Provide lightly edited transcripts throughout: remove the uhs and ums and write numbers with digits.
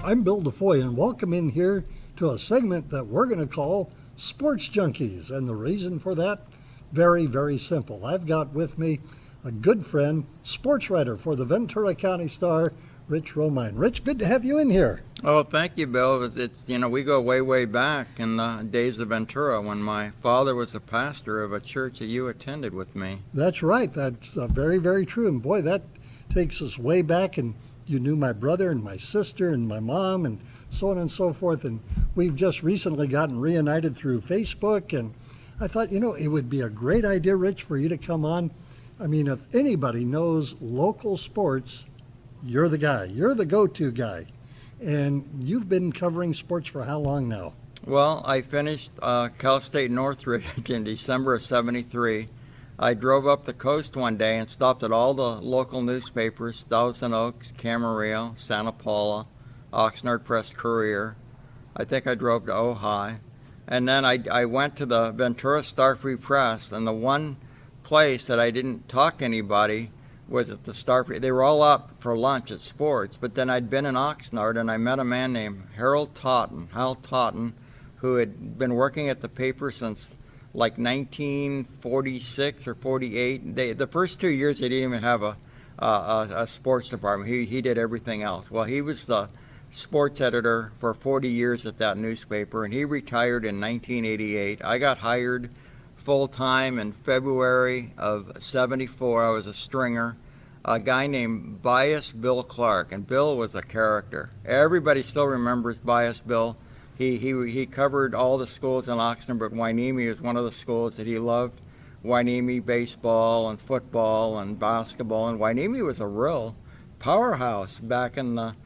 I'm Bill DeFoi, and welcome in here to a segment that we're going to call Sports Junkies. And the reason for that, very, very simple. I've got with me a good friend, sports writer for the Ventura County Star, Rich Romine. Rich, good to have you in here. Oh, thank you, Bill. It's we go way, way back in the days of Ventura when my father was a pastor of a church that you attended with me. That's right. That's very, very true. And boy, that takes us way back. And you knew my brother and my sister and my mom and so on and so forth. And we've just recently gotten reunited through Facebook. And I thought, it would be a great idea, Rich, for you to come on. I mean, if anybody knows local sports, you're the guy. You're the go-to guy. And you've been covering sports for how long now? Well, I finished Cal State Northridge in December of '73. I drove up the coast one day and stopped at all the local newspapers, Thousand Oaks, Camarillo, Santa Paula, Oxnard Press-Courier. I think I drove to Ojai. And then I went to the Ventura Star-Free Press, and the one place that I didn't talk to anybody was at the Star-Free. They were all up for lunch at sports, but then I'd been in Oxnard, and I met a man named Hal Totten, who had been working at the paper since like 1946 or 48. The first 2 years they didn't even have a sports department. He did everything else. Well, he was the sports editor for 40 years at that newspaper, and he retired in 1988. I got hired full-time in February of '74. I was a stringer. A guy named Bias Bill Clark, and Bill was a character. Everybody still remembers Bias Bill. He covered all the schools in Oxnard, but Hueneme was one of the schools that he loved. Hueneme baseball and football and basketball, and Hueneme was a real powerhouse back in the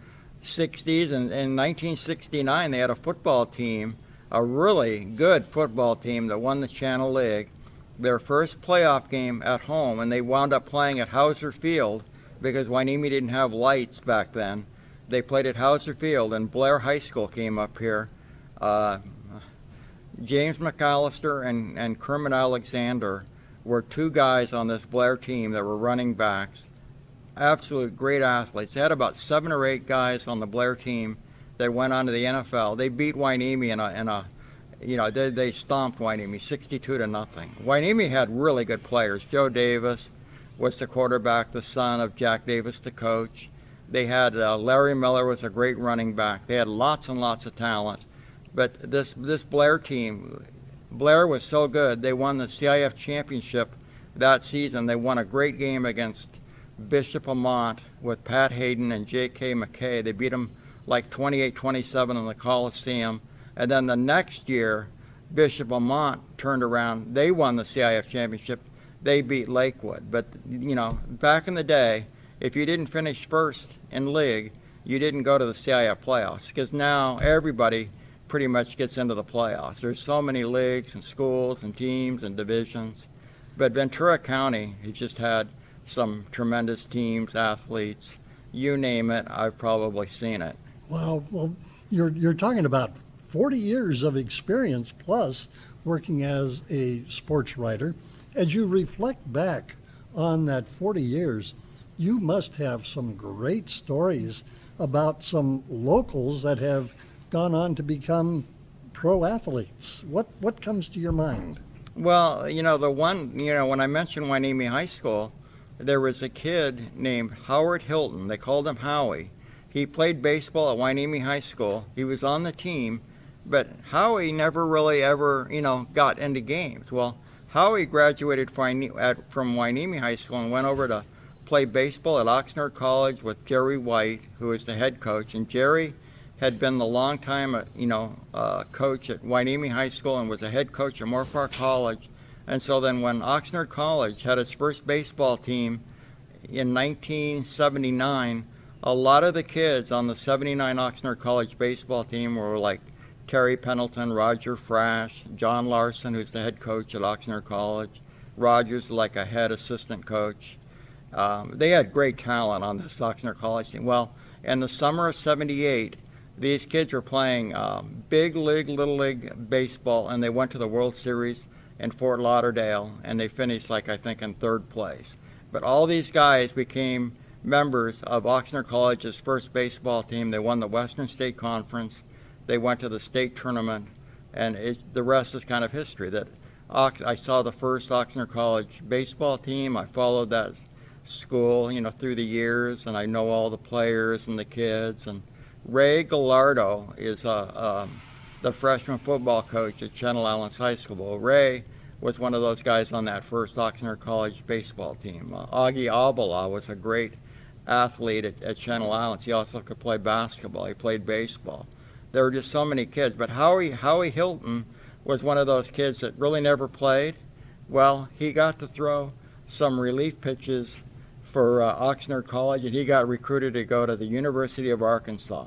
60s. And in 1969, they had a football team, a really good football team that won the Channel League, their first playoff game at home, and they wound up playing at Hauser Field because Hueneme didn't have lights back then. They played at Hauser Field, and Blair High School came up here. James McAllister and Kermit Alexander were two guys on this Blair team that were running backs, absolute great athletes. They had about 7 or 8 guys on the Blair team that went on to the NFL. They beat Hueneme they stomped Hueneme 62-0. Hueneme had really good players. Joe Davis was the quarterback, the son of Jack Davis, the coach. They had Larry Miller was a great running back. They had lots and lots of talent. But this Blair team, Blair was so good, they won the CIF championship that season. They won a great game against Bishop Amat with Pat Hayden and J.K. McKay. They beat them like 28-27 in the Coliseum. And then the next year, Bishop Amat turned around. They won the CIF championship. They beat Lakewood. But, back in the day, if you didn't finish first in league, you didn't go to the CIF playoffs, because now everybody pretty much gets into the playoffs. There's so many leagues and schools and teams and divisions. But Ventura County has just had some tremendous teams, athletes. You name it, I've probably seen it. Wow. Well, you're talking about 40 years of experience plus working as a sports writer. As you reflect back on that 40 years, you must have some great stories about some locals that have gone on to become pro athletes. What comes to your mind? Well, when I mentioned Hueneme High School, there was a kid named Howard Hilton. They called him Howie. He played baseball at Hueneme High School. He was on the team, but Howie never really ever, got into games. Well, Howie graduated from Hueneme High School and went over to play baseball at Oxnard College with Jerry White, who was the head coach. And Jerry had been the longtime, coach at Hueneme High School and was a head coach at Moore Park College. And so then when Oxnard College had its first baseball team in 1979, a lot of the kids on the '79 Oxnard College baseball team were like Terry Pendleton, Roger Frash, John Larson, who's the head coach at Oxnard College, Rogers, like a head assistant coach. They had great talent on this Oxnard College team. Well, in the summer of '78, these kids were playing big league, little league baseball, and they went to the World Series in Fort Lauderdale, and they finished, I think, in third place. But all these guys became members of Oxnard College's first baseball team. They won the Western State Conference. They went to the state tournament, and the rest is kind of history. That I saw the first Oxnard College baseball team. I followed that school, through the years, and I know all the players and the kids. And Ray Gallardo is the freshman football coach at Channel Islands High School. Well, Ray was one of those guys on that first Oxnard College baseball team. Augie Abala was a great athlete at Channel Islands. He also could play basketball. He played baseball. There were just so many kids. But Howie Hilton was one of those kids that really never played. Well, he got to throw some relief pitches for Oxnard College, and he got recruited to go to the University of Arkansas.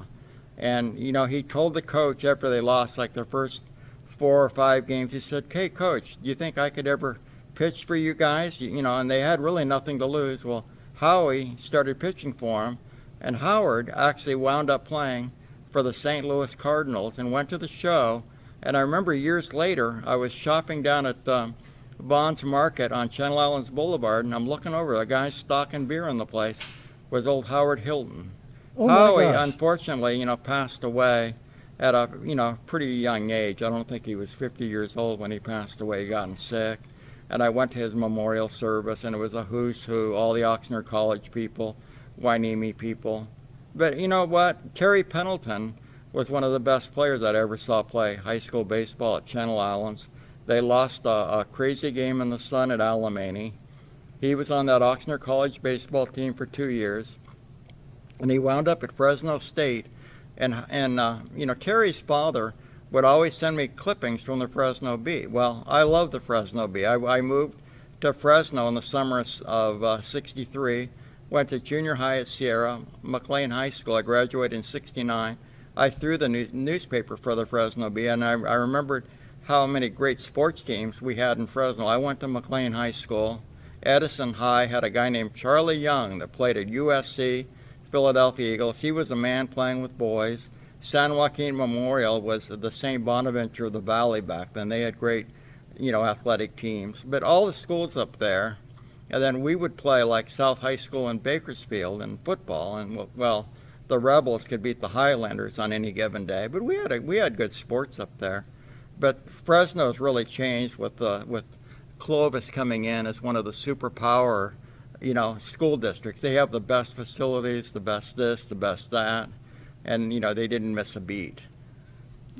And, he told the coach after they lost like their first 4 or 5 games, he said, "Hey, coach, do you think I could ever pitch for you guys?" And they had really nothing to lose. Well, Howie started pitching for him, and Howard actually wound up playing for the St. Louis Cardinals and went to the show. And I remember years later, I was shopping down at Bond's Market on Channel Islands Boulevard, and I'm looking over, a guy stocking beer in the place was old Howard Hilton. Oh my Howie, gosh. unfortunately, passed away at a, pretty young age. I don't think he was 50 years old when he passed away. He gotten sick. And I went to his memorial service, and it was a who's who, all the Oxnard College people, Hueneme people. But you know what? Terry Pendleton was one of the best players I'd ever saw play high school baseball at Channel Islands. They lost a crazy game in the sun at Alamany. He was on that Oxnard College baseball team for 2 years, and he wound up at Fresno State. And Terry's father would always send me clippings from the Fresno Bee. Well, I love the Fresno Bee. I moved to Fresno in the summer of '63, went to junior high at Sierra, McLean High School. I graduated in '69. I threw the newspaper for the Fresno Bee, and I remembered how many great sports teams we had in Fresno. I went to McLean High School. Edison High had a guy named Charlie Young that played at USC, Philadelphia Eagles. He was a man playing with boys. San Joaquin Memorial was the St. Bonaventure of the Valley back then. They had great, athletic teams. But all the schools up there, and then we would play like South High School in Bakersfield in football, and well, the Rebels could beat the Highlanders on any given day. But we had good sports up there. But Fresno's really changed with Clovis coming in as one of the superpower, school districts. They have the best facilities, the best this, the best that, and they didn't miss a beat.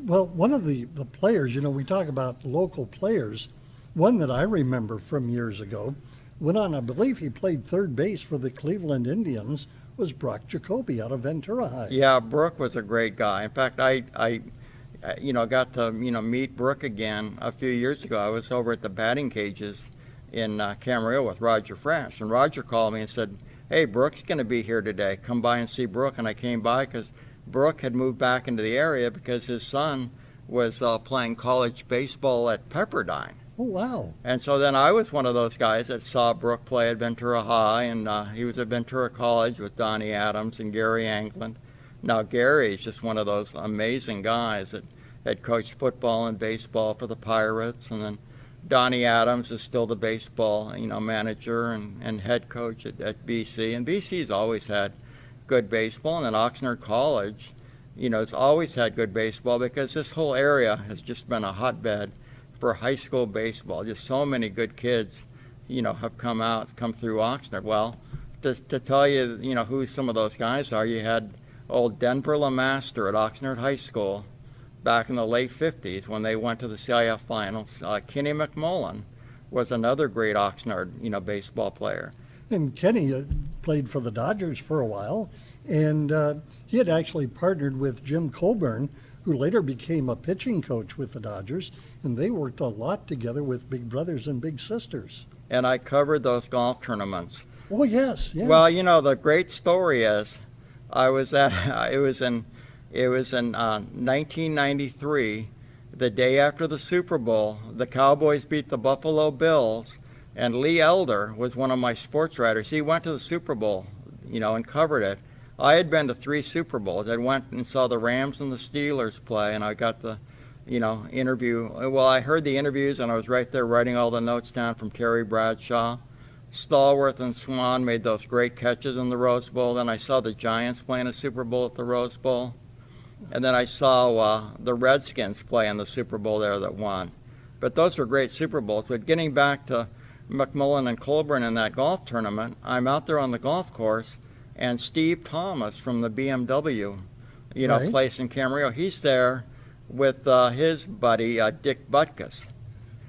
Well, one of the players, we talk about local players. One that I remember from years ago went on, I believe he played third base for the Cleveland Indians, was Brock Jacoby out of Ventura High. Yeah, Brooke was a great guy. In fact, I got to, meet Brooke again a few years ago. I was over at the batting cages in Camarillo with Roger Fresh, and Roger called me and said, "Hey, Brooke's going to be here today. Come by and see Brooke." And I came by because Brooke had moved back into the area because his son was playing college baseball at Pepperdine. Oh, wow. And so then I was one of those guys that saw Brooke play at Ventura High, and he was at Ventura College with Donnie Adams and Gary Anglin. Now, Gary's just one of those amazing guys that had coached football and baseball for the Pirates, and then Donnie Adams is still the baseball, manager and head coach at BC. And BC's always had good baseball, and then Oxnard College, has always had good baseball because this whole area has just been a hotbed for high school baseball. Just so many good kids, have come through Oxnard. Well, to tell you, who some of those guys are, you had old Denver LeMaster at Oxnard High School back in the late 50s when they went to the CIF finals. Kenny McMullen was another great Oxnard, baseball player. And Kenny played for the Dodgers for a while, and he had actually partnered with Jim Coburn, who later became a pitching coach with the Dodgers, and they worked a lot together with Big Brothers and Big Sisters. And I covered those golf tournaments. Oh, yes, yes. Well, the great story is, it was in 1993, the day after the Super Bowl. The Cowboys beat the Buffalo Bills, and Lee Elder was one of my sports writers. He went to the Super Bowl, and covered it. I had been to 3 Super Bowls. I went and saw the Rams and the Steelers play, and I got to, interview. Well, I heard the interviews, and I was right there writing all the notes down from Terry Bradshaw. Stallworth and Swan made those great catches in the Rose Bowl. Then I saw the Giants play in a Super Bowl at the Rose Bowl. And then I saw the Redskins play in the Super Bowl there that won. But those were great Super Bowls. But getting back to McMullen and Colburn in that golf tournament, I'm out there on the golf course, and Steve Thomas from the BMW, Right. place in Camarillo, he's there with his buddy Dick Butkus.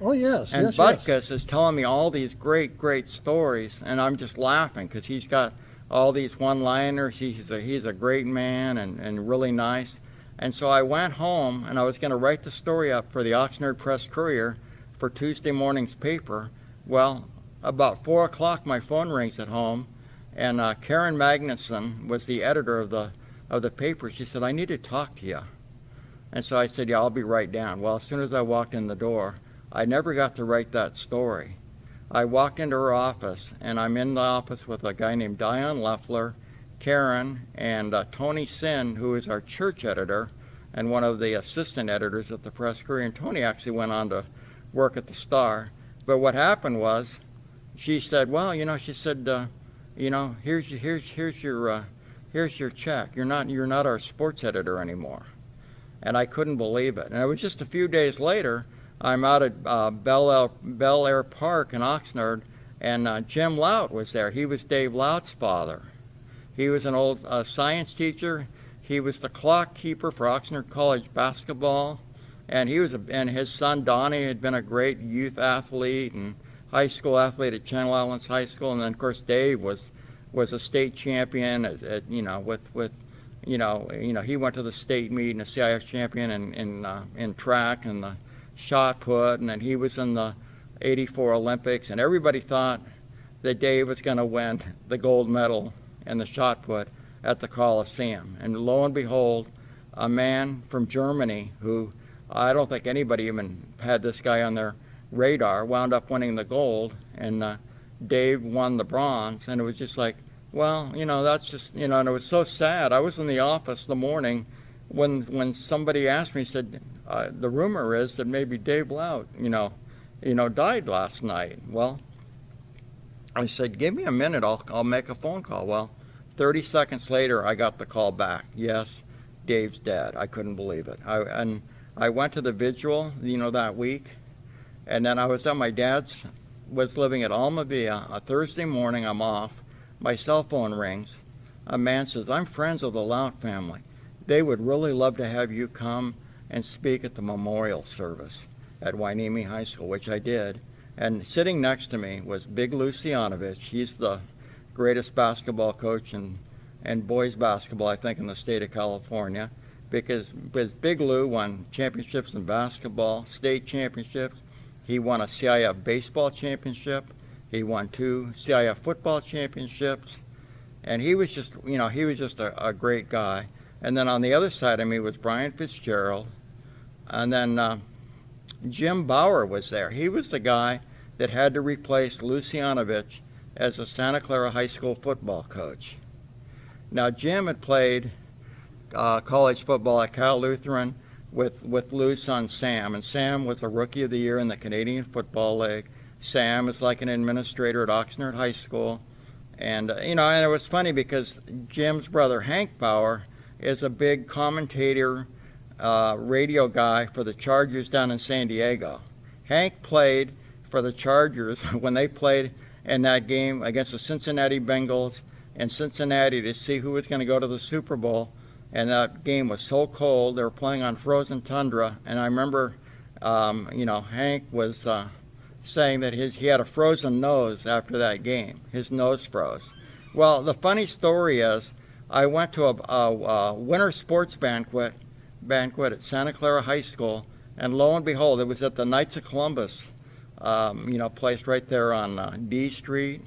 Oh, yes, And yes, Butkus yes. is telling me all these great, great stories, and I'm just laughing because he's got all these one-liners. He's a great man and really nice. And so I went home, and I was going to write the story up for the Oxnard Press-Courier for Tuesday morning's paper. Well, about 4 o'clock, my phone rings at home, and Karen Magnuson was the editor of the paper. She said, "I need to talk to you." And so I said, "Yeah, I'll be right down." Well, as soon as I walked in the door, I never got to write that story. I walked into her office, and I'm in the office with a guy named Dion Leffler, Karen, and Tony Sin, who is our church editor and one of the assistant editors at the Press-Courier. And Tony actually went on to work at the Star. But what happened was, she said, "Well, she said, here's your check. You're not our sports editor anymore." And I couldn't believe it. And it was just a few days later. I'm out at Bel Air Park in Oxnard, and Jim Lout was there. He was Dave Lout's father. He was an old science teacher. He was the clock keeper for Oxnard College basketball, and and his son Donnie had been a great youth athlete and high school athlete at Channel Islands High School, and then of course Dave was a state champion at he went to the state meet and a CIF champion in track and the shot put, and then he was in the '84 Olympics, and everybody thought that Dave was going to win the gold medal in the shot put at the Coliseum. And lo and behold, a man from Germany who I don't think anybody even had this guy on their radar wound up winning the gold, and Dave won the bronze. And it was just like, well, that's just, and it was so sad. I was in the office the morning when somebody asked me, said, the rumor is that maybe Dave Lout, died last night. Well, I said, give me a minute, I'll make a phone call. Well, 30 seconds later, I got the call back. Yes, Dave's dead. I couldn't believe it. I went to the vigil, that week, and then I was at my dad's, was living at Alma Villa. A Thursday morning, I'm off. My cell phone rings. A man says, "I'm friends of the Lout family. They would really love to have you come and speak at the memorial service at Hueneme High School," which I did. And sitting next to me was Big Lou Cianovich. He's the greatest basketball coach and boys basketball, I think, in the state of California, because Big Lou won championships in basketball, state championships. He won a CIF baseball championship. He won 2 CIF football championships. And he was just, a great guy. And then on the other side of me was Brian Fitzgerald. And then Jim Bauer was there. He was the guy that had to replace Lou Cianovich as a Santa Clara High School football coach. Now, Jim had played college football at Cal Lutheran with Lou's son Sam, and Sam was a Rookie of the Year in the Canadian Football League. Sam is like an administrator at Oxnard High School. And, and it was funny because Jim's brother, Hank Bauer, is a big commentator, radio guy for the Chargers down in San Diego. Hank played for the Chargers when they played in that game against the Cincinnati Bengals in Cincinnati to see who was going to go to the Super Bowl. And that game was so cold. They were playing on frozen tundra. And I remember, Hank was saying that he had a frozen nose after that game. His nose froze. Well, the funny story is, I went to a winter sports banquet at Santa Clara High School, and lo and behold, it was at the Knights of Columbus, place right there on D Street.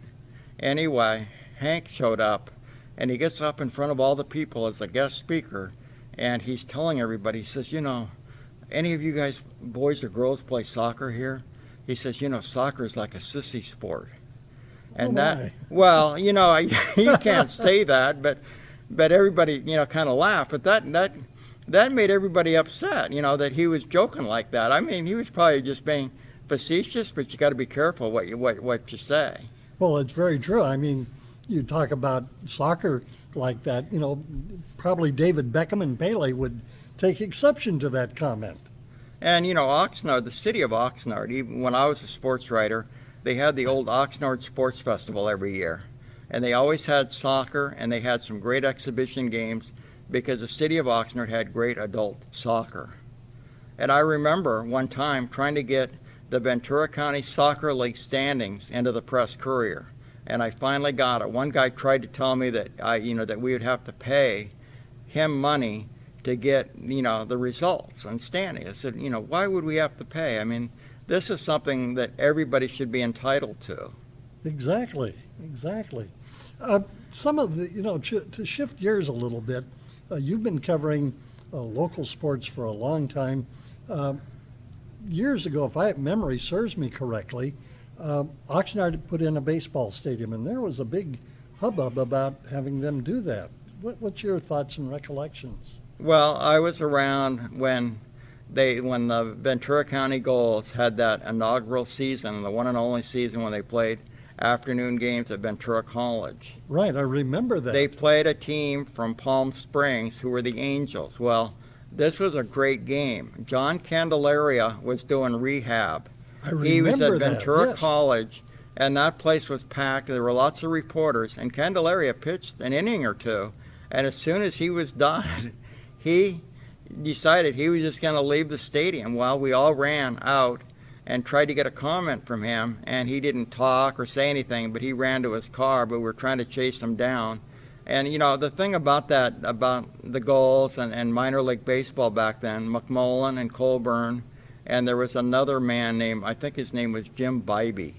Anyway, Hank showed up, and he gets up in front of all the people as a guest speaker, and he's telling everybody, he says, any of you guys, boys or girls, play soccer here? He says, soccer is like a sissy sport. And well, you can't say that, but everybody, kind of laughed. But that made everybody upset, that he was joking like that. I mean, he was probably just being facetious, but you got to be careful what you say. Well, it's very true. I mean, you talk about soccer like that, probably David Beckham and Pele would take exception to that comment. And Oxnard, the city of Oxnard, even when I was a sports writer, they had the old Oxnard Sports Festival every year. And they always had soccer, and they had some great exhibition games because the city of Oxnard had great adult soccer. And I remember one time trying to get the Ventura County Soccer League standings into the Press Courier, and I finally got it. One guy tried to tell me that that we would have to pay him money to get the results and standing. I said, why would we have to pay? I mean, this is something that everybody should be entitled to. Exactly. Some of the, to shift gears a little bit, you've been covering local sports for a long time. Years ago, if memory serves me correctly, Oxnard put in a baseball stadium, and there was a big hubbub about having them do that. What's your thoughts and recollections? Well, I was around when the Ventura County Gulls had that inaugural season, the one and only season when they played afternoon games at Ventura College. Right, I remember that. They played a team from Palm Springs who were the Angels. Well, this was a great game. John Candelaria was doing rehab. I remember He was at that, Ventura yes. College, and that place was packed. There were lots of reporters, and Candelaria pitched an inning or two, and as soon as he was done, he decided he was just going to leave the stadium. Well, we all ran out and tried to get a comment from him, and he didn't talk or say anything, but he ran to his car, but we were trying to chase him down. And the thing about the Gulls and minor league baseball back then, McMullen and Colburn, and there was another man named, I think his name was Jim Bybee.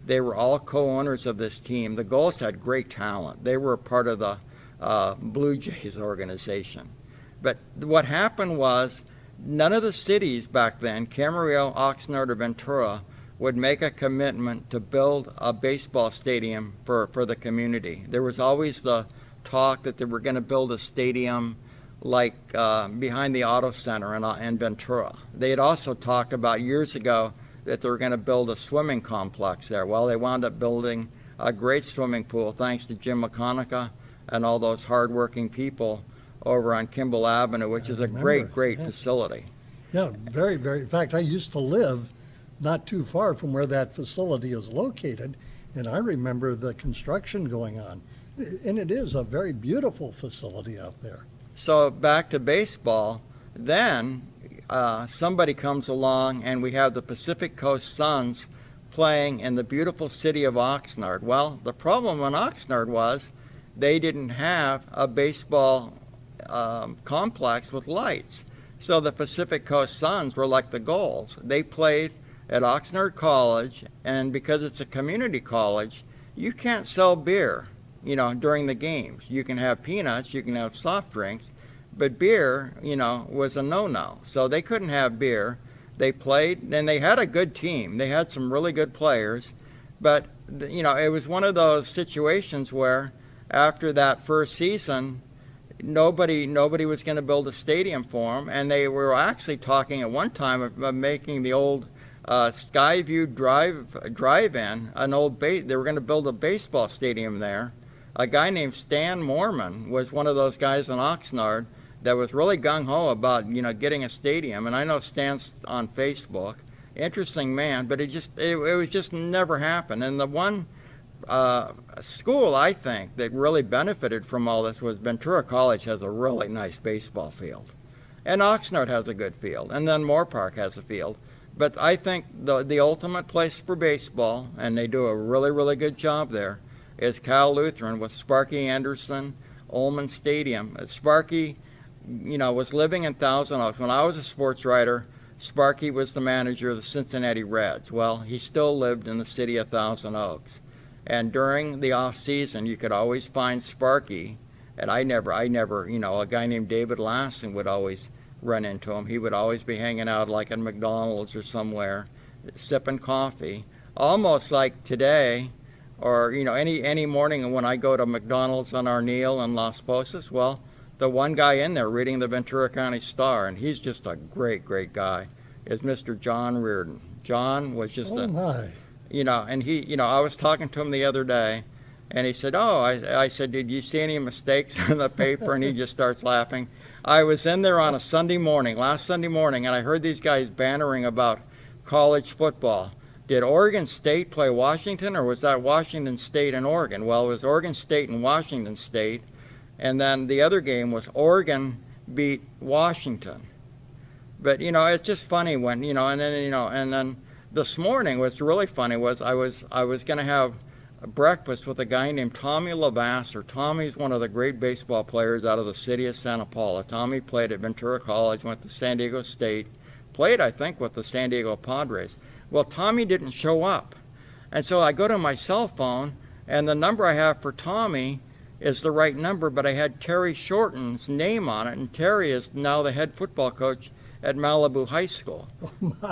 They were all co-owners of this team. The Gulls had great talent. They were a part of the Blue Jays organization. But what happened was none of the cities back then, Camarillo, Oxnard, or Ventura, would make a commitment to build a baseball stadium for the community. There was always the talk that they were going to build a stadium like behind the Auto Center in Ventura. They had also talked about years ago that they were going to build a swimming complex there. Well, they wound up building a great swimming pool thanks to Jim McConaughey and all those hardworking people over on Kimball Avenue, which is a great facility. Yeah, very, very. In fact, I used to live not too far from where that facility is located, and I remember the construction going on. And it is a very beautiful facility out there. So back to baseball, then somebody comes along and we have the Pacific Coast Suns playing in the beautiful city of Oxnard. Well, the problem in Oxnard was they didn't have a baseball complex with lights. So the Pacific Coast Suns were like the Gulls. They played at Oxnard College, and because it's a community college, you can't sell beer, during the games. You can have peanuts, you can have soft drinks, but beer, was a no-no. So they couldn't have beer. They played, and they had a good team. They had some really good players, but, it was one of those situations where after that first season, nobody was going to build a stadium for them, and they were actually talking at one time of making the old Skyview Drive-In an old they were going to build a baseball stadium there. A guy named Stan Moorman was one of those guys in Oxnard that was really gung-ho about getting a stadium, and I know Stan's on Facebook. Interesting man, but it was just never happened. And the one school, I think, that really benefited from all this was Ventura College has a really nice baseball field. And Oxnard has a good field. And then Moore Park has a field. But I think the ultimate place for baseball, and they do a really, really good job there, is Cal Lutheran with Sparky Anderson, Ullman Stadium. Sparky, was living in Thousand Oaks. When I was a sports writer, Sparky was the manager of the Cincinnati Reds. Well, he still lived in the city of Thousand Oaks. And during the off season, you could always find Sparky. And I never, a guy named David Lassen would always run into him. He would always be hanging out like at McDonald's or somewhere, sipping coffee, almost like today, or any morning when I go to McDonald's on Arneal and Las Posas. Well, the one guy in there reading the Ventura County Star, and he's just a great guy, is Mr. John Reardon. John was just And I was talking to him the other day, and he said, "Oh," I said, "Did you see any mistakes in the paper?" And he just starts laughing. I was in there on a Sunday morning, last Sunday morning, and I heard these guys bantering about college football. Did Oregon State play Washington, or was that Washington State and Oregon? Well, it was Oregon State and Washington State, and then the other game was Oregon beat Washington. But it's just funny when and then this morning what's really funny was I was going to have breakfast with a guy named Tommy Lavasser. Tommy's one of the great baseball players out of the city of Santa Paula. Tommy played at Ventura College, went to San Diego State, played I think with the San Diego Padres. Well, Tommy didn't show up, and so I go to my cell phone, and the number I have for Tommy is the right number, but I had Terry Shorten's name on it, and Terry is now the head football coach at Malibu High School.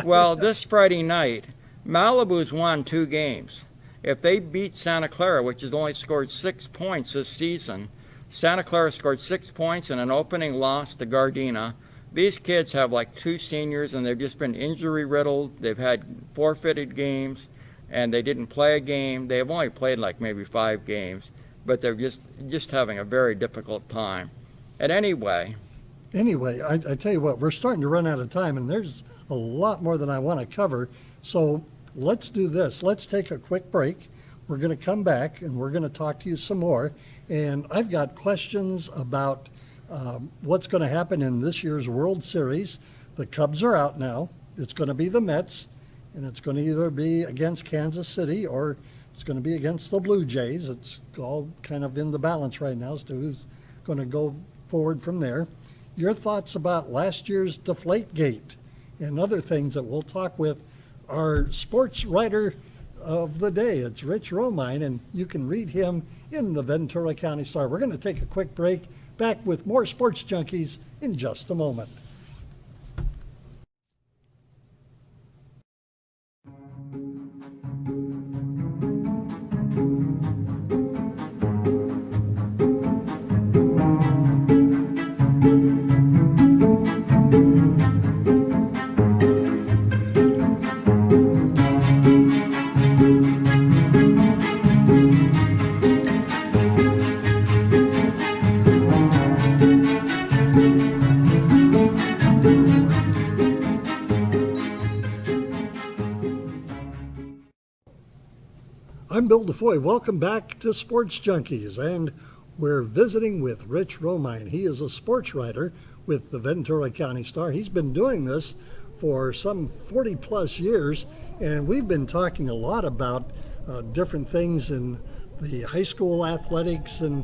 Well, this Friday night, Malibu's won 2 games. If they beat Santa Clara, which has only scored 6 points this season, Santa Clara scored 6 points in an opening loss to Gardena. These kids have like 2 seniors, and they've just been injury riddled. They've had forfeited games, and they didn't play a game. They've only played like maybe 5 games, but they're just having a very difficult time. And anyway, I tell you what, we're starting to run out of time, and there's a lot more than I want to cover. So let's do this. Let's take a quick break. We're going to come back, and we're going to talk to you some more. And I've got questions about what's going to happen in this year's World Series. The Cubs are out now. It's going to be the Mets, and it's going to either be against Kansas City or it's going to be against the Blue Jays. It's all kind of in the balance right now as to who's going to go forward from there. Your thoughts about last year's Deflategate and other things that we'll talk with our sports writer of the day. It's Rich Romine, and you can read him in the Ventura County Star. We're going to take a quick break. Back with more Sports Junkies in just a moment. I'm Bill DeFoi. Welcome back to Sports Junkies, and we're visiting with Rich Romine. He is a sports writer with the Ventura County Star. He's been doing this for some 40 plus years, and we've been talking a lot about different things in the high school athletics and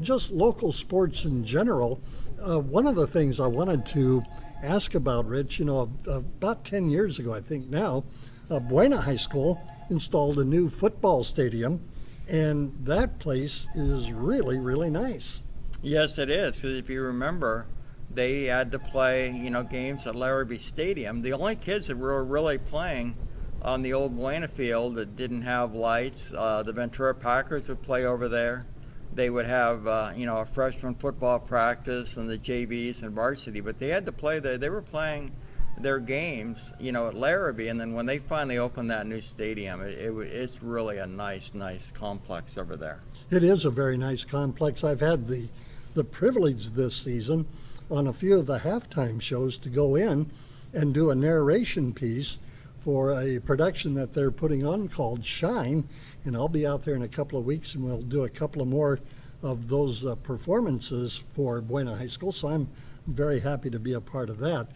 just local sports in general. One of the things I wanted to ask about, Rich, about 10 years ago, I think now, Buena High School installed a new football stadium, and that place is really, really nice. yes, it is, because if you remember, they had to play, games at Larrabee Stadium. The only kids that were really playing on the old Buena field that didn't have lights, the Ventura Packers would play over there. They would have, a freshman football practice and the JVs and varsity, but they had to play there. They were playing their games, at Larrabee, and then when they finally opened that new stadium, it's really a nice complex over there. It is a very nice complex. I've had the privilege this season on a few of the halftime shows to go in and do a narration piece for a production that they're putting on called Shine, and I'll be out there in a couple of weeks, and we'll do a couple of more of those performances for Buena High School, so I'm very happy to be a part of that.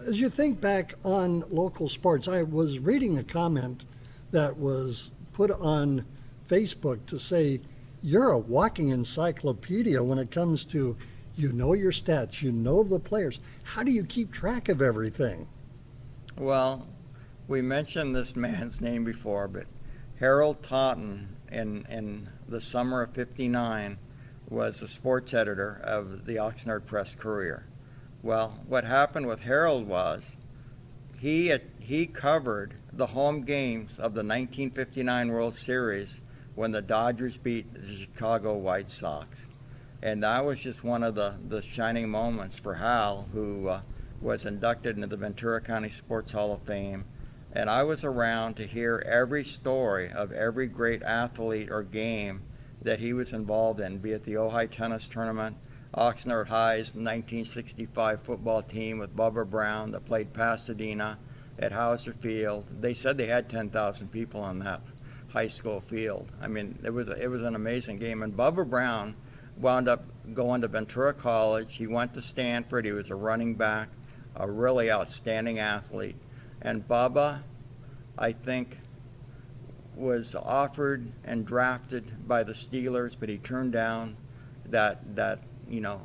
As you think back on local sports, I was reading a comment that was put on Facebook to say, you're a walking encyclopedia when it comes to, your stats, the players. How do you keep track of everything? Well, we mentioned this man's name before, but Harold Totten in the summer of '59 was the sports editor of the Oxnard Press Courier. Well, what happened with Harold was he covered the home games of the 1959 World Series when the Dodgers beat the Chicago White Sox. And that was just one of the shining moments for Hal, who was inducted into the Ventura County Sports Hall of Fame And I was around to hear every story of every great athlete or game that he was involved in, be it the Ojai tennis tournament, Oxnard High's 1965 football team with Bubba Brown that played Pasadena at Hauser Field. They said they had 10,000 people on that high school field. I mean, it was an amazing game. And Bubba Brown wound up going to Ventura College. He went to Stanford. He was a running back, a really outstanding athlete. And Bubba, I think, was offered and drafted by the Steelers, but he turned down that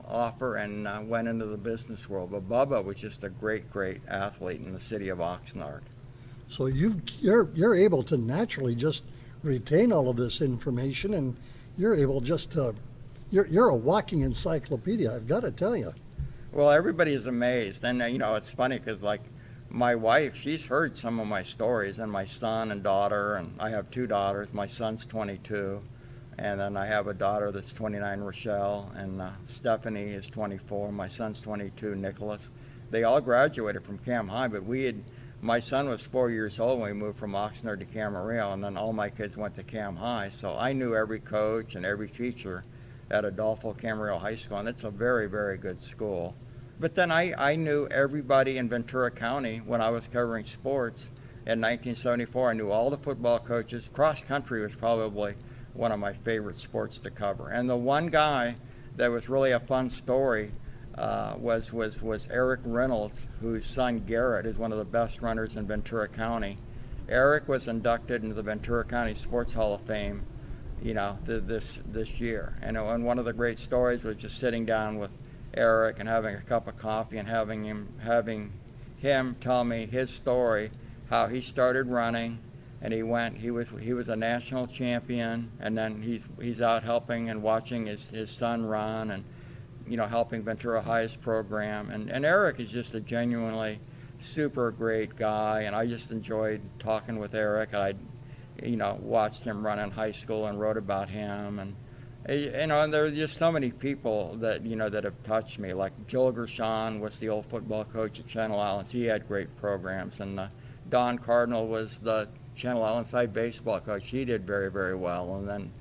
offer and went into the business world. But Bubba was just a great athlete in the city of Oxnard. So you're able to naturally just retain all of this information, and you're able just to you're a walking encyclopedia. I've got to tell you. Well, everybody's amazed, and it's funny because like my wife, she's heard some of my stories, and my son and daughter, and I have two daughters. My son's 22, and then I have a daughter that's 29, Rochelle, and Stephanie is 24. My son's 22, Nicholas. They all graduated from Cam High, but my son was 4 years old when we moved from Oxnard to Camarillo, and then all my kids went to Cam High, so I knew every coach and every teacher at Adolfo Camarillo High School, and it's a very good school. But then I knew everybody in Ventura County when I was covering sports in 1974. I knew all the football coaches. Cross country was probably one of my favorite sports to cover. And the one guy that was really a fun story was Eric Reynolds, whose son Garrett is one of the best runners in Ventura County. Eric was inducted into the Ventura County Sports Hall of Fame, this year. And one of the great stories was just sitting down with Eric and having a cup of coffee and having him tell me his story, how he started running, and he was a national champion, and then he's out helping and watching his son run, and helping Ventura High's program. And Eric is just a genuinely super great guy, and I just enjoyed talking with Eric. I watched him run in high school and wrote about him, and there are just so many people that that have touched me. Like Joel Gershon was the old football coach at Channel Islands. He had great programs, and Don Cardinal was the Channel Islands High baseball coach. He did very well. And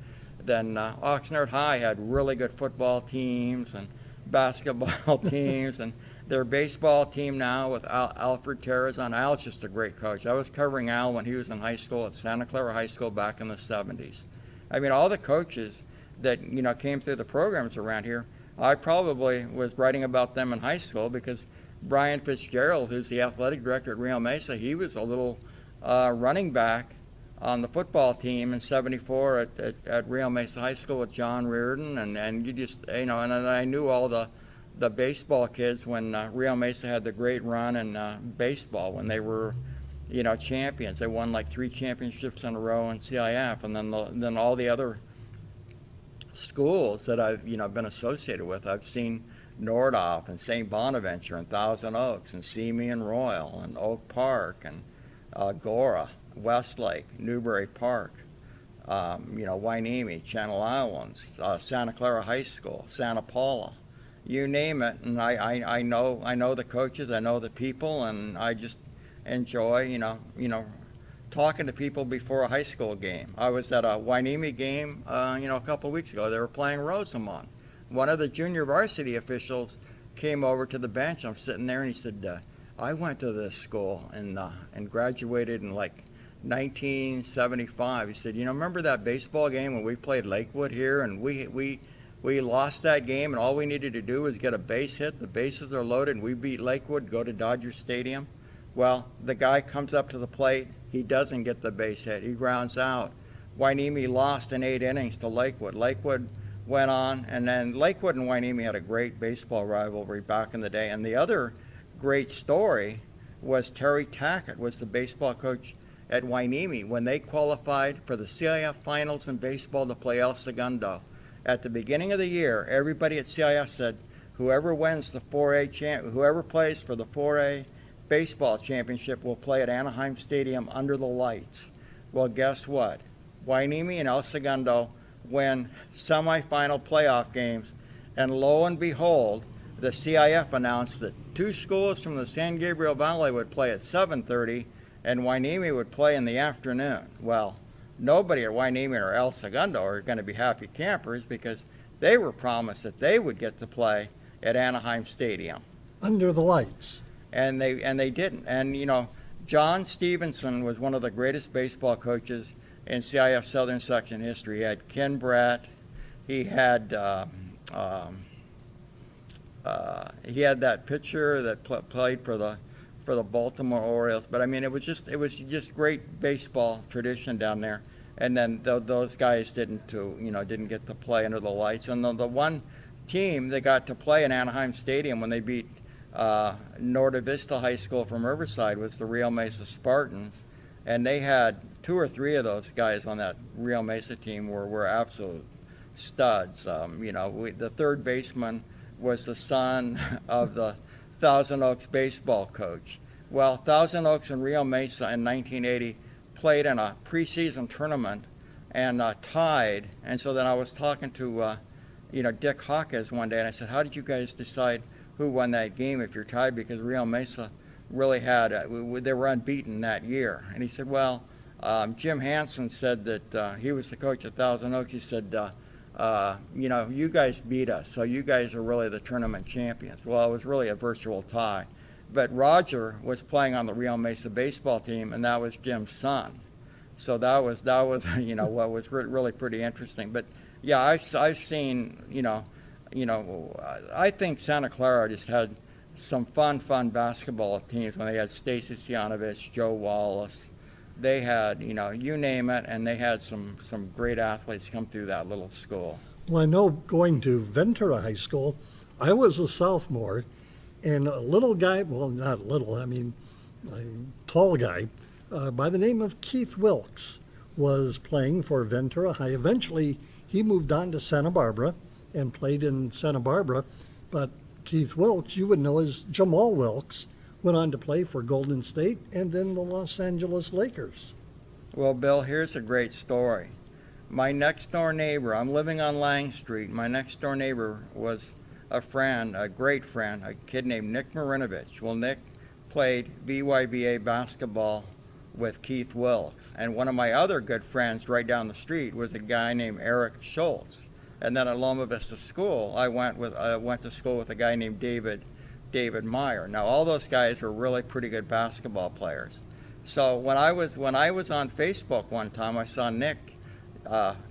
then Oxnard High had really good football teams and basketball teams, and their baseball team now with Alfred Terrazon. Al's just a great coach. I was covering Al when he was in high school at Santa Clara High School back in the 70s. I mean, all the coaches that came through the programs around here, I probably was writing about them in high school because Brian Fitzgerald, who's the athletic director at Rio Mesa, he was a little running back on the football team in '74 at Rio Mesa High School with John Reardon, and you just and I knew all the baseball kids when Rio Mesa had the great run in baseball when they were champions. They won like 3 championships in a row in CIF, and then all the other schools that I've been associated with. I've seen Nordhoff and St. Bonaventure and Thousand Oaks and Simi and Royal and Oak Park and Gora, Westlake, Newbury Park, Hueneme, Channel Islands, Santa Clara High School, Santa Paula, you name it. And I know the coaches, I know the people, and I just enjoy talking to people before a high school game. I was at a Hueneme game, a couple of weeks ago. They were playing Rosamond. One of the junior varsity officials came over to the bench. I'm sitting there, and he said, I went to this school and graduated in like 1975. He said, remember that baseball game when we played Lakewood here, and we lost that game, and all we needed to do was get a base hit. The bases are loaded, and we beat Lakewood, go to Dodger Stadium. Well, the guy comes up to the plate. He doesn't get the base hit. He grounds out. Hueneme lost in 8 innings to Lakewood. Lakewood went on, and then Lakewood and Hueneme had a great baseball rivalry back in the day. And the other great story was Terry Tackett was the baseball coach at Hueneme when they qualified for the CIF finals in baseball to play El Segundo. At the beginning of the year, everybody at CIF said, whoever wins the 4A whoever plays for the 4A baseball championship will play at Anaheim Stadium under the lights. Well, guess what? Hueneme and El Segundo win semifinal playoff games, and lo and behold, the CIF announced that 2 schools from the San Gabriel Valley would play at 7:30, and Hueneme would play in the afternoon. Well, nobody at Hueneme or El Segundo are going to be happy campers because they were promised that they would get to play at Anaheim Stadium. Under the lights. And they didn't. And, you know, John Stevenson was one of the greatest baseball coaches in CIF Southern Section history. He had Ken Bratt. He had that pitcher that played for the Baltimore Orioles. But I mean, it was just great baseball tradition down there. And then those guys didn't get to play under the lights. And the one team that got to play in Anaheim Stadium when they beat Norte Vista High School from Riverside was the Rio Mesa Spartans. And they had 2 or 3 of those guys on that Rio Mesa team were absolute studs. The third baseman was the son of the Thousand Oaks baseball coach. Well, Thousand Oaks and Rio Mesa in 1980 played in a preseason tournament and tied. And so then I was talking to Dick Hawkes one day, and I said, how did you guys decide who won that game if you're tied? Because Rio Mesa really had, they were unbeaten that year. And he said, well, Jim Hansen said that he was the coach at Thousand Oaks. He said, you guys beat us, so you guys are really the tournament champions. Well, it was really a virtual tie. But Roger was playing on the Rio Mesa baseball team, and that was Jim's son. So that was what was really pretty interesting. But yeah, I've seen, I think Santa Clara just had some fun basketball teams when they had Stacy Sianovich, Joe Wallace. They had, you name it, and they had some great athletes come through that little school. Well, I know going to Ventura High School, I was a sophomore, and a little guy, well, not little, I mean, a tall guy, by the name of Keith Wilkes was playing for Ventura High. Eventually, he moved on to Santa Barbara and played in Santa Barbara, but Keith Wilkes, you would know as Jamal Wilkes, went on to play for Golden State and then the Los Angeles Lakers. Well, Bill, here's a great story. My next door neighbor, I'm living on Lang Street, my next door neighbor was a friend, a great friend, a kid named Nick Marinovich. Well, Nick played VYBA basketball with Keith Wilkes. And one of my other good friends right down the street was a guy named Eric Schultz. And then at Loma Vista School, I went to school with a guy named David Meyer. Now, all those guys were really pretty good basketball players. So when I was on Facebook one time, I saw Nick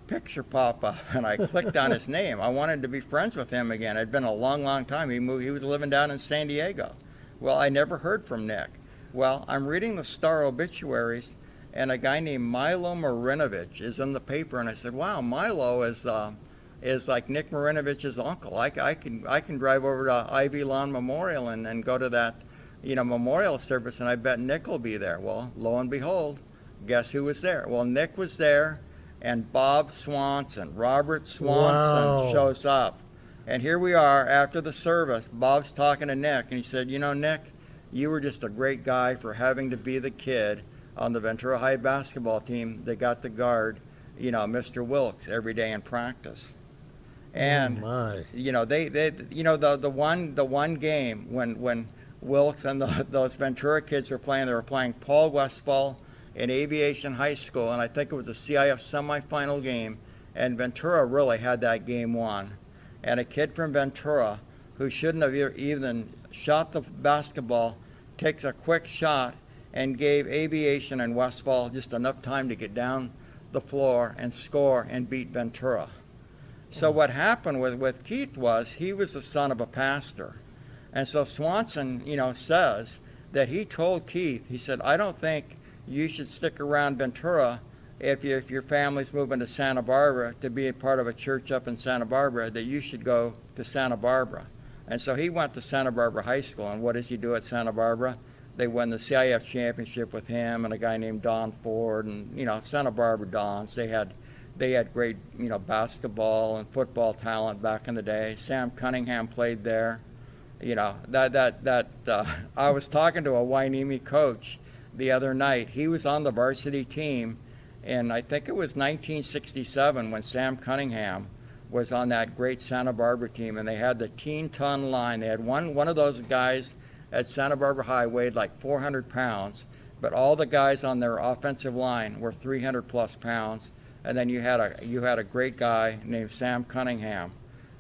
picture pop up, and I clicked on his name. I wanted to be friends with him again. It'd been a long time. He was living down in San Diego. Well, I never heard from Nick. Well, I'm reading the Star obituaries, and a guy named Milo Marinovich is in the paper, and I said, wow, Milo is like Nick Marinovich's uncle. I can drive over to Ivy Lawn Memorial and go to that, memorial service, and I bet Nick will be there. Well, lo and behold, guess who was there? Well, Nick was there, and Bob Swanson, Robert Swanson shows up. And here we are after the service. Bob's talking to Nick, and he said, Nick, you were just a great guy for having to be the kid on the Ventura High basketball team that got to guard, Mr. Wilkes every day in practice. And the one game when Wilkes and those Ventura kids were playing Paul Westfall in Aviation High School, and I think it was a CIF semifinal game, and Ventura really had that game won. And a kid from Ventura who shouldn't have even shot the basketball takes a quick shot and gave Aviation and Westfall just enough time to get down the floor and score and beat Ventura. So what happened with Keith was he was the son of a pastor. And so Swanson, says that he told Keith, he said, I don't think you should stick around Ventura if your family's moving to Santa Barbara to be a part of a church up in Santa Barbara, that you should go to Santa Barbara. And so he went to Santa Barbara High School, and what does he do at Santa Barbara? They won the CIF championship with him and a guy named Don Ford, and Santa Barbara Dons. They had great basketball and football talent back in the day. Sam Cunningham played there. I was talking to a Hueneme coach the other night. He was on the varsity team, and I think it was 1967 when Sam Cunningham was on that great Santa Barbara team, and they had the teen-ton line. They had one of those guys at Santa Barbara High weighed like 400 pounds. but all the guys on their offensive line were 300 plus pounds. And then you had a great guy named Sam Cunningham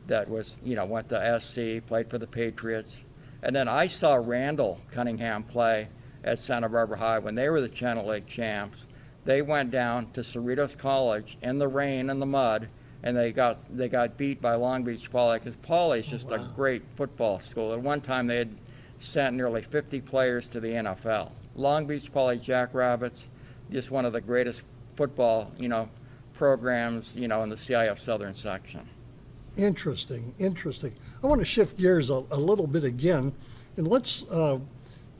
that was, went to SC, played for the Patriots. And then I saw Randall Cunningham play at Santa Barbara High when they were the Channel League champs. They went down to Cerritos College in the rain and the mud, and they got beat by Long Beach Poly, because Poly is just a great football school. At one time, they had sent nearly 50 players to the NFL. Long Beach Poly Jackrabbits, just one of the greatest football, programs, in the CIF Southern section. Interesting. I want to shift gears a little bit again, and let's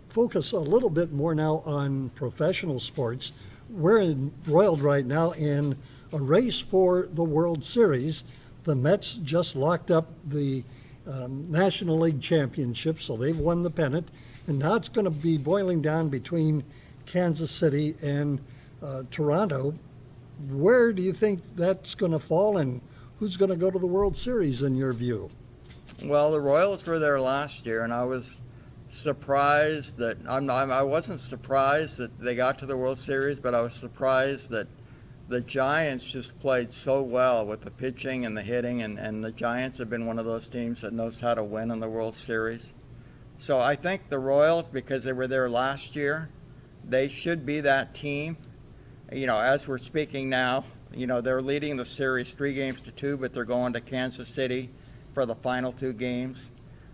focus a little bit more now on professional sports. We're embroiled right now in a race for the World Series. The Mets just locked up the National League Championship, so they've won the pennant, and now it's going to be boiling down between Kansas City and Toronto. Where do you think that's going to fall, and who's going to go to the World Series in your view? Well, the Royals were there last year, and I was surprised that I wasn't surprised that they got to the World Series, but I was surprised that the Giants just played so well with the pitching and the hitting, and the Giants have been one of those teams that knows how to win in the World Series. So I think the Royals, because they were there last year, they should be that team. As we're speaking now, they're leading the series 3-2, but they're going to Kansas City for the final 2 games.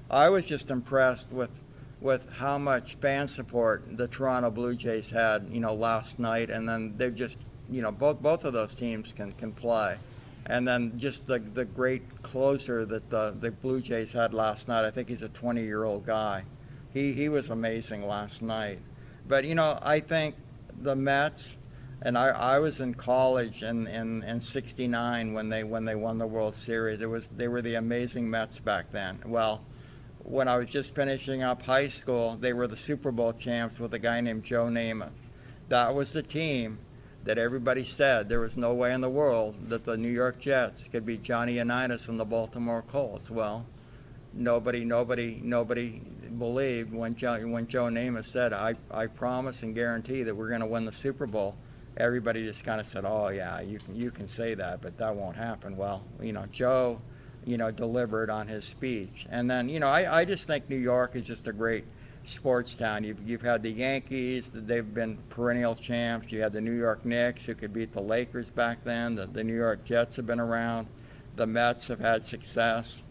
I was just impressed with how much fan support the Toronto Blue Jays had, last night, and then they're just, both of those teams can play. And then just the great closer that the Blue Jays had last night. I think he's a 20-year-old guy. He was amazing last night. But, I think the Mets, and I was in college in '69 when they won the World Series. They were the amazing Mets back then. Well, when I was just finishing up high school, they were the Super Bowl champs with a guy named Joe Namath. That was the team that everybody said there was no way in the world that the New York Jets could beat Johnny Unitas and the Baltimore Colts. Well, nobody believed when Joe Namath said, I promise and guarantee that we're going to win the Super Bowl. Everybody just kind of said, oh yeah, you can say that, but that won't happen. Well, Joe, delivered on his speech. And then, I just think New York is just a great sports town. You've had the Yankees, they've been perennial champs. You had the New York Knicks, who could beat the Lakers back then. The New York Jets have been around. The Mets have had success.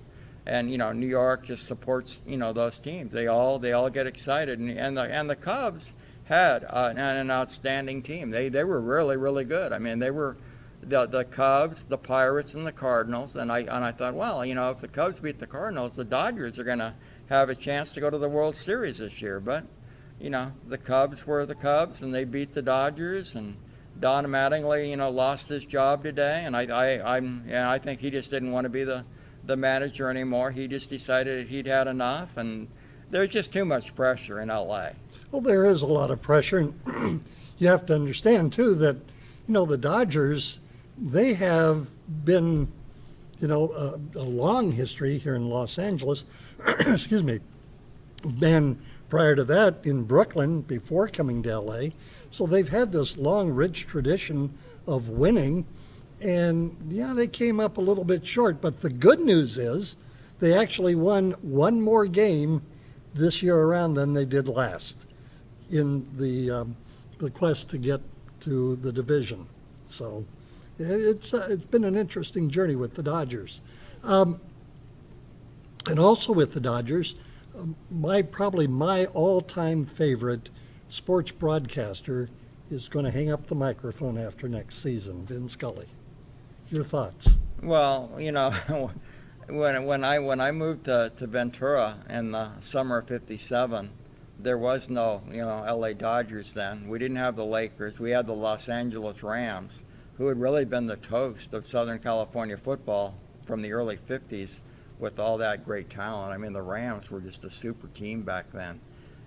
And, New York just supports, those teams. They all get excited. And the Cubs had an outstanding team. They were really, really good. I mean, they were the Cubs, the Pirates, and the Cardinals. And I thought, well, if the Cubs beat the Cardinals, the Dodgers are going to have a chance to go to the World Series this year. But, the Cubs were the Cubs, and they beat the Dodgers. And Don Mattingly, lost his job today. And I think he just didn't want to be the manager anymore. He just decided he'd had enough, and there's just too much pressure in LA. Well, there is a lot of pressure, and you have to understand too that the Dodgers, they have been a long history here in Los Angeles. Excuse me. And prior to that in Brooklyn before coming to LA, so they've had this long, rich tradition of winning. And yeah, they came up a little bit short, but the good news is they actually won one more game this year around than they did last in the quest to get to the division. So it's been an interesting journey with the Dodgers. And also with the Dodgers, probably my all-time favorite sports broadcaster is going to hang up the microphone after next season, Vin Scully. Your thoughts? Well, when I moved to Ventura in the summer of '57, there was no LA Dodgers then. We didn't have the Lakers. We had the Los Angeles Rams, who had really been the toast of Southern California football from the early '50s with all that great talent. I mean, the Rams were just a super team back then.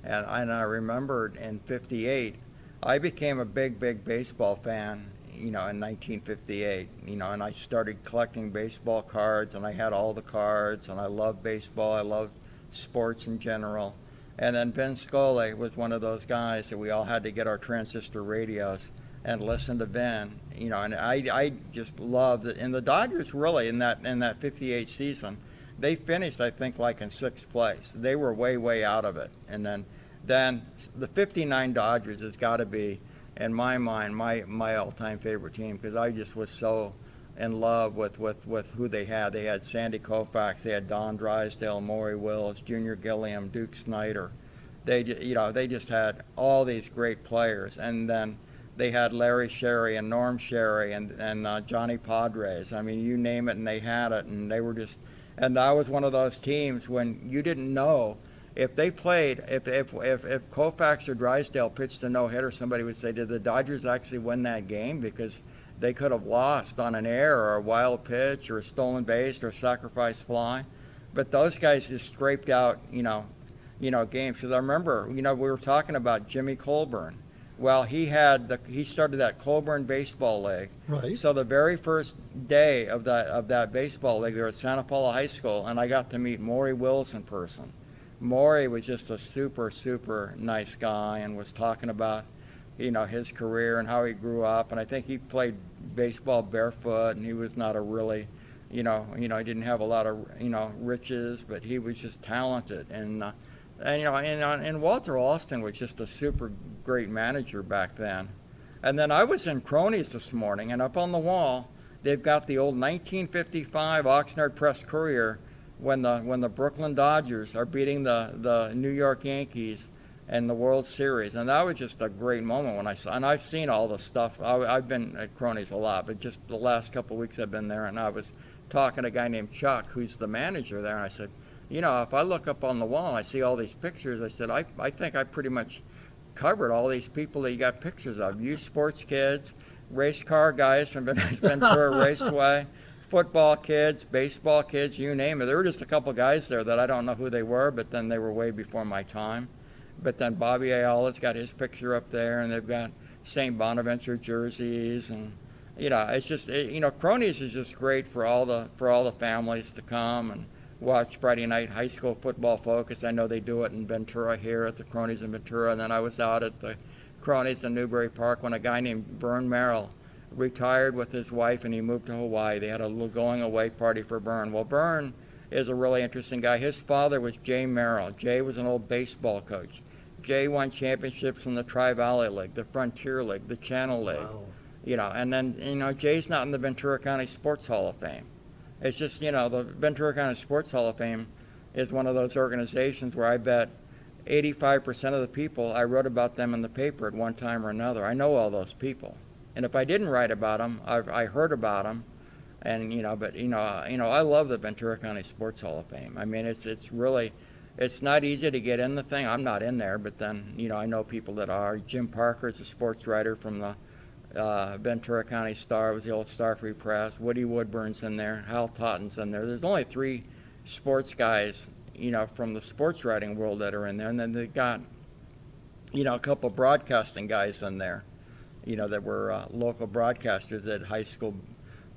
And I remembered in '58, I became a big baseball fan in 1958, and I started collecting baseball cards, and I had all the cards, and I loved baseball. I loved sports in general. And then Vin Scully was one of those guys that we all had to get our transistor radios and listen to Vin, and I just loved it. And the Dodgers really in that 58 season, they finished, I think, like in 6th place. They were way out of it. And then the 59 Dodgers has got to be, in my mind, my all-time favorite team, because I just was so in love with who they had. They had Sandy Koufax, they had Don Drysdale, Maury Wills, Junior Gilliam, Duke Snyder. They just had all these great players. And then they had Larry Sherry and Norm Sherry and Johnny Padres. I mean, you name it, and they had it. And they were just, and that was one of those teams when you didn't know if they played, if Koufax or Drysdale pitched a no-hitter, somebody would say, did the Dodgers actually win that game? Because they could have lost on an error or a wild pitch or a stolen base or a sacrifice fly. But those guys just scraped out, games. Because I remember, we were talking about Jimmy Colburn. Well, he started that Colburn Baseball League. Right. So the very first day of that baseball league, they were at Santa Paula High School, and I got to meet Maury Wills in person. Maury was just a super nice guy and was talking about, his career and how he grew up. And I think he played baseball barefoot, and he was not a really, he didn't have a lot of, riches, but he was just talented. And Walter Alston was just a super great manager back then. And then I was in Cronies this morning, and up on the wall, they've got the old 1955 Oxnard Press Courier when the Brooklyn Dodgers are beating the New York Yankees in the World Series. And that was just a great moment when I saw, and I've seen all the stuff. I've been at Cronies a lot, but just the last couple of weeks I've been there, and I was talking to a guy named Chuck, who's the manager there, and I said, if I look up on the wall and I see all these pictures, I said, I think I pretty much covered all these people that you got pictures of. Youth sports kids, race car guys from Ventura Raceway, football kids, baseball kids, you name it. There were just a couple guys there that I don't know who they were, but then they were way before my time. But then Bobby Ayala's got his picture up there, and they've got St. Bonaventure jerseys, and it's just Cronies is just great for all the families to come and watch Friday night high school football focus. I know they do it in Ventura here at the Cronies in Ventura, and then I was out at the Cronies in Newbury Park when a guy named Vern Merrill retired with his wife and he moved to Hawaii. They had a little going away party for Vern. Well, Vern is a really interesting guy. His father was Jay Merrill. Jay was an old baseball coach. Jay won championships in the Tri-Valley League, the Frontier League, the Channel League. Wow. And then, Jay's not in the Ventura County Sports Hall of Fame. It's just, the Ventura County Sports Hall of Fame is one of those organizations where I bet 85% of the people, I wrote about them in the paper at one time or another. I know all those people. And if I didn't write about them, I heard about them. And, I love the Ventura County Sports Hall of Fame. I mean, it's really, it's not easy to get in the thing. I'm not in there, but then, I know people that are. Jim Parker is a sports writer from the Ventura County Star. It was the old Star Free Press. Woody Woodburn's in there. Hal Totten's in there. There's only 3 sports guys, from the sports writing world that are in there. And then they got, a couple broadcasting guys in there, that were local broadcasters at high school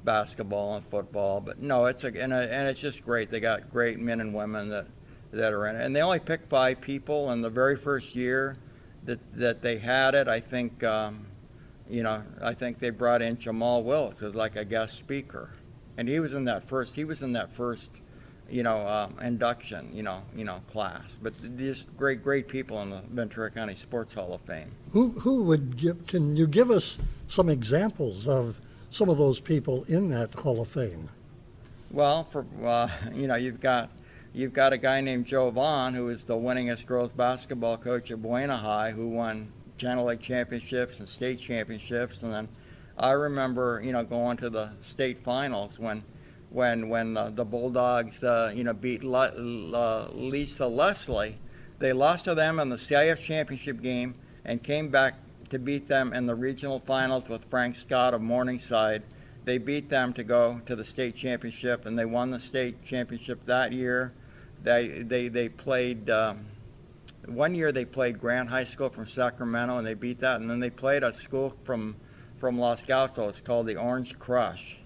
basketball and football. But no, and it's just great. They got great men and women that are in it. And they only picked 5 people. And the very first year that they had it, I think, I think they brought in Jamal Willis as like a guest speaker, and he was in that first, induction, class. But these great people in the Ventura County Sports Hall of Fame. Can you give us some examples of some of those people in that Hall of Fame? Well, you've got a guy named Joe Vaughn, who is the winningest girls basketball coach at Buena High, who won Channel League championships and state championships. And then I remember, going to the state finals when the Bulldogs, beat Lisa Leslie. They lost to them in the CIF championship game and came back to beat them in the regional finals with Frank Scott of Morningside. They beat them to go to the state championship, and they won the state championship that year. They played. One year they played Grant High School from Sacramento, and they beat that. And then they played a school from Los Gatos called the Orange Crush.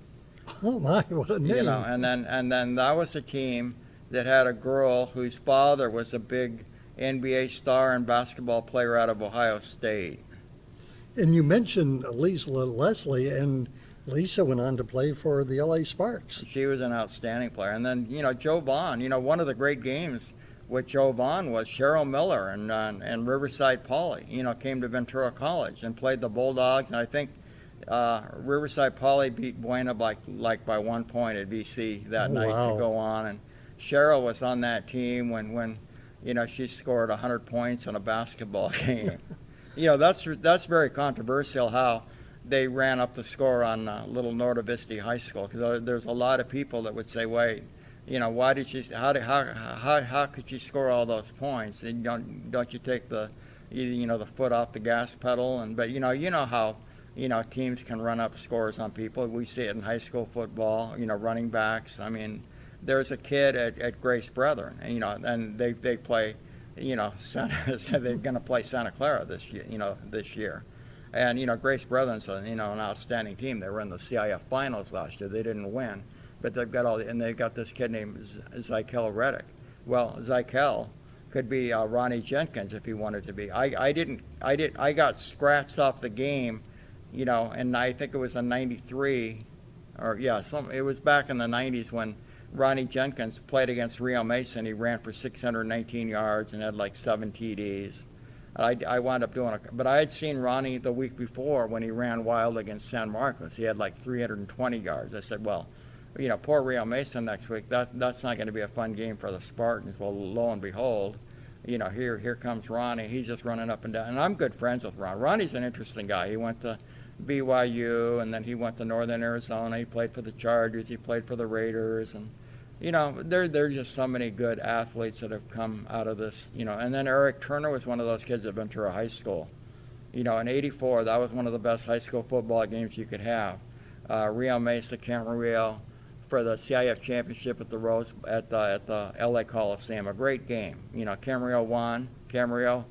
Oh my, what a name! And then that was a team that had a girl whose father was a big NBA star and basketball player out of Ohio State. And you mentioned Lisa Leslie, and Lisa went on to play for the LA Sparks. She was an outstanding player. And then, Joe Vaughn, one of the great games with Joe Vaughn was Cheryl Miller and Riverside Poly, came to Ventura College and played the Bulldogs. And I think Riverside Poly beat Buena by 1 point at VC that night to go on. And Cheryl was on that team when she scored 100 points in a basketball game. That's very controversial how they ran up the score on Little Norte Vista High School, because there's a lot of people that would say, wait, why did she? How could she score all those points? And don't you take the foot off the gas pedal? But you know how teams can run up scores on people. We see it in high school football. Running backs. I mean, there's a kid at Grace Brethren, and they play. They're going to play Santa Clara this year. And, Grace Brethren's an outstanding team. They were in the CIF finals last year. They didn't win, but they've got this kid named Zykel Reddick. Well, Zykel could be Ronnie Jenkins if he wanted to be. I got scratched off the game, and I think it was in '93, it was back in the '90s when Ronnie Jenkins played against Rio Mesa. He ran for 619 yards and had like 7 TDs. I wound up doing but I had seen Ronnie the week before when he ran wild against San Marcos. He had like 320 yards. I said, well, poor Rio Mesa next week. That's not going to be a fun game for the Spartans. Well, lo and behold, here comes Ronnie. He's just running up and down. And I'm good friends with Ron. Ronnie's an interesting guy. He went to BYU, and then he went to Northern Arizona. He played for the Chargers. He played for the Raiders, and there's just so many good athletes that have come out of this. And then Eric Turner was one of those kids at Ventura High School. In '84, that was one of the best high school football games you could have. Rio Mesa, Camarillo, for the CIF championship at the LA Coliseum. A great game. Camarillo won. Camarillo.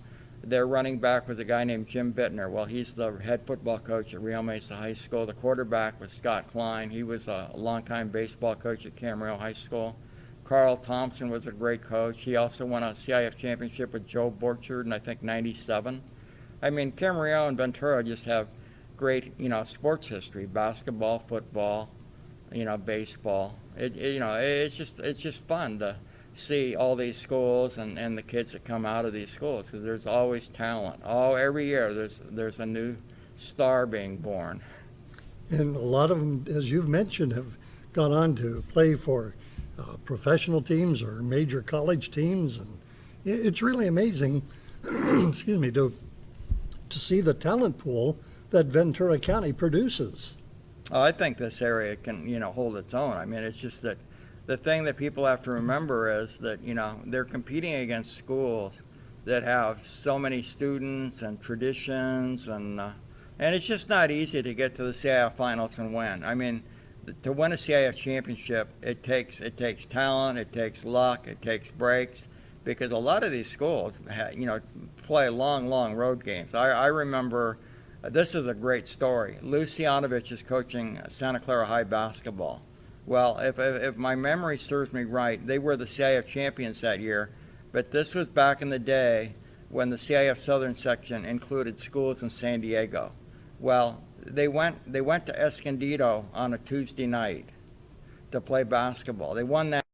Their running back was a guy named Jim Bittner. Well, he's the head football coach at Rio Mesa High School. The quarterback was Scott Klein. He was a longtime baseball coach at Camarillo High School. Carl Thompson was a great coach. He also won a CIF championship with Joe Borchard in, I think, '97. I mean, Camarillo and Ventura just have great, sports history: basketball, football, baseball. It's just fun to see all these schools and the kids that come out of these schools, because there's always talent. Every year there's a new star being born. And a lot of them, as you've mentioned, have gone on to play for professional teams or major college teams, and it's really amazing excuse me, to see the talent pool that Ventura County produces. I think this area can hold its own. I mean, it's just that the thing that people have to remember is that, they're competing against schools that have so many students and traditions, and it's just not easy to get to the CIF finals and win. I mean, to win a CIF championship, it takes talent, it takes luck, it takes breaks, because a lot of these schools, play long road games. I remember, this is a great story. Lou Cianovich is coaching Santa Clara High basketball. Well, if my memory serves me right, they were the CIF champions that year, but this was back in the day when the CIF Southern section included schools in San Diego. Well, they went to Escondido on a Tuesday night to play basketball. They won that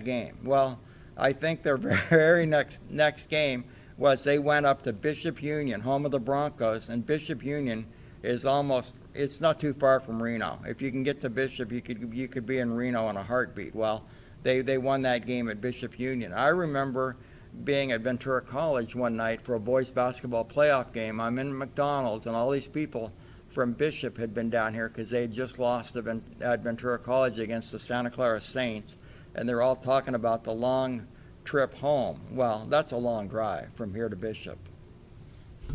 game. Well, I think their very next game was they went up to Bishop Union, home of the Broncos, and Bishop Union is it's not too far from Reno. If you can get to Bishop, you could be in Reno in a heartbeat. Well, they won that game at Bishop Union. I remember being at Ventura College one night for a boys basketball playoff game. I'm in McDonald's, and all these people from Bishop had been down here because they had just lost at Ventura College against the Santa Clara Saints, and they're all talking about the long trip home. Well, that's a long drive from here to Bishop.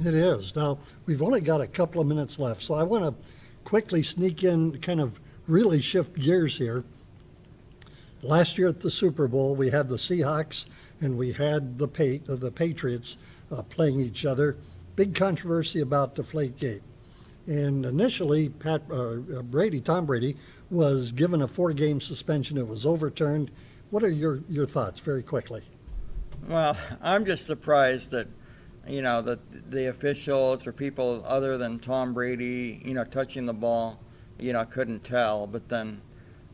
It is. Now, we've only got a couple of minutes left, so I want to quickly sneak in, kind of really shift gears here. Last year at the Super Bowl, we had the Seahawks and we had the Patriots playing each other. Big controversy about Deflategate. And initially, Tom Brady was given a 4-game suspension. It was overturned. What are your thoughts, very quickly? Well, I'm just surprised that, that the officials or people other than Tom Brady, touching the ball, couldn't tell. But then,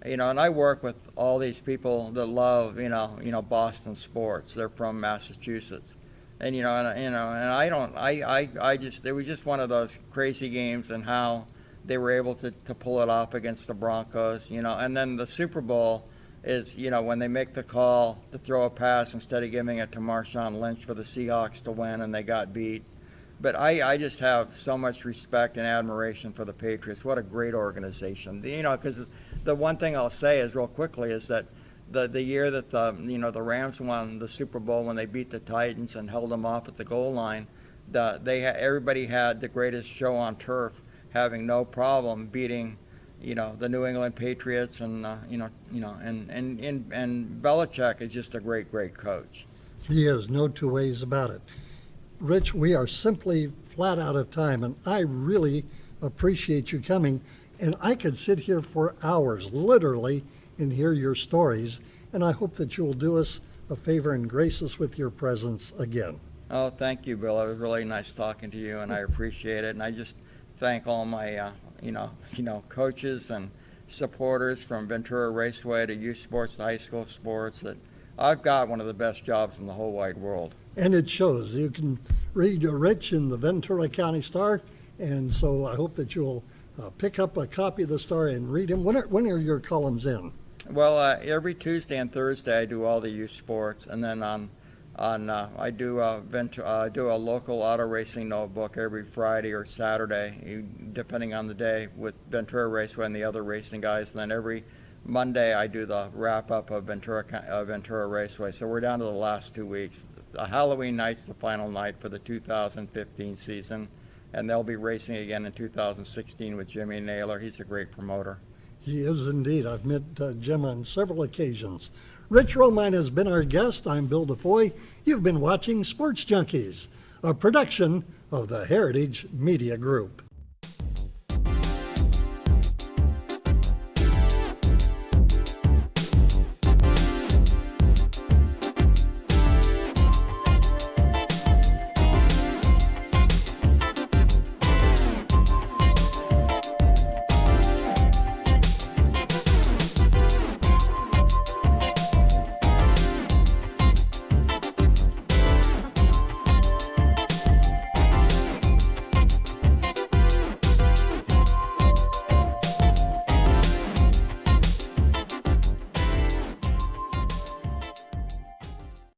and I work with all these people that love, Boston sports. They're from Massachusetts. And, and I don't, I just, it was just one of those crazy games and how they were able to pull it off against the Broncos, and then the Super Bowl is, when they make the call to throw a pass instead of giving it to Marshawn Lynch for the Seahawks to win and they got beat. But I just have so much respect and admiration for the Patriots. What a great organization. Because the one thing I'll say is real quickly is that the year that the Rams won the Super Bowl when they beat the Titans and held them off at the goal line, everybody had the greatest show on turf, having no problem beating the New England Patriots, and and Belichick is just a great coach. He is, no two ways about it. Rich, we are simply flat out of time, and I really appreciate you coming. And I could sit here for hours, literally, and hear your stories. And I hope that you will do us a favor and grace us with your presence again. Oh, thank you, Bill. It was really nice talking to you, and I appreciate it. And I just thank all my, coaches and supporters from Ventura Raceway to youth sports to high school sports. That I've got one of the best jobs in the whole wide world. And it shows. You can read Rich in the Ventura County Star, and so I hope that you'll pick up a copy of the Star and read him. When are your columns in? Well, every Tuesday and Thursday I do all the youth sports, and then I do a local auto racing notebook every Friday or Saturday, depending on the day, with Ventura Raceway and the other racing guys. And then every Monday I do the wrap up of Ventura Raceway. So we're down to the last 2 weeks. Halloween night's the final night for the 2015 season, and they'll be racing again in 2016 with Jimmy Naylor. He's a great promoter. He is indeed. I've met Jim on several occasions. Rich Romine has been our guest. I'm Bill DeFoi. You've been watching Sports Junkies, a production of the Heritage Media Group.